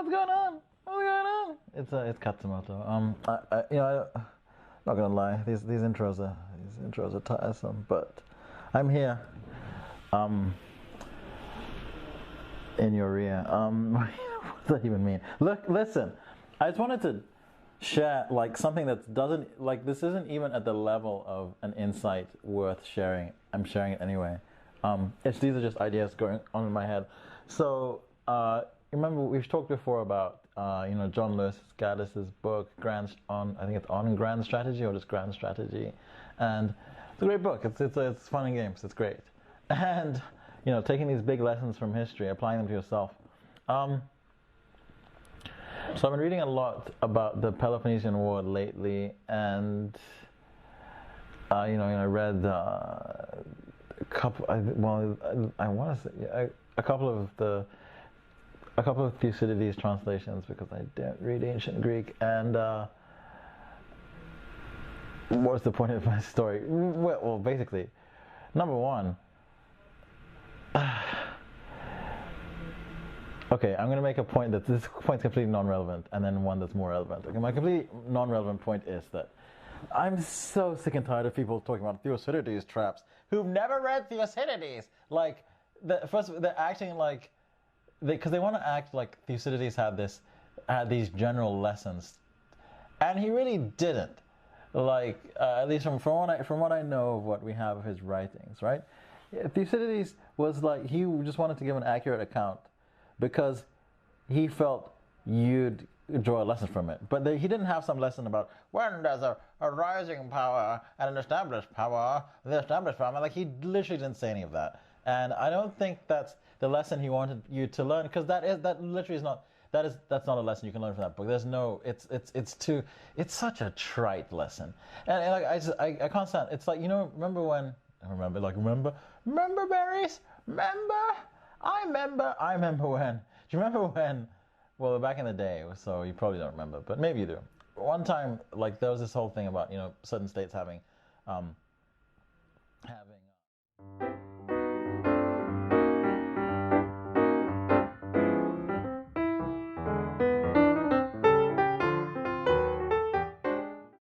what's going on? What's going on? It's Katsumoto. Not gonna lie, these intros are tiresome, but I'm here. In your ear. What does that even mean? Look, listen. I just wanted to share like something that doesn't like this isn't even at the level of an insight worth sharing. I'm sharing it anyway. These are just ideas going on in my head. So remember we've talked before about John Lewis Gaddis's book I think it's on Grand Strategy or just Grand Strategy, and it's a great book. It's fun and games. It's great, and taking these big lessons from history, applying them to yourself. So I've been reading a lot about the Peloponnesian War lately, and I read a couple. I want to say a couple of Thucydides translations because I don't read ancient Greek. And what's the point of my story? Well, basically, number one. Okay, I'm going to make a point that this point's completely non-relevant, and then one that's more relevant. Okay, my completely non-relevant point is that I'm so sick and tired of people talking about Thucydides traps who've never read Thucydides. Like, they're acting like because they want to act like Thucydides had these general lessons, and he really didn't. Like, at least from what I know of what we have of his writings, right? Thucydides was like, he just wanted to give an accurate account because he felt you'd draw a lesson from it. But he didn't have some lesson about when there's a rising power and an established power, the established power. Like, he literally didn't say any of that. And I don't think that's the lesson he wanted you to learn, because that's not a lesson you can learn from that book. There's no, it's such a trite lesson. And like, I can't stand, it's like, remember berries? I remember when. Do you remember when? Well, back in the day, so you probably don't remember, but maybe you do. One time, like, there was this whole thing about, certain states having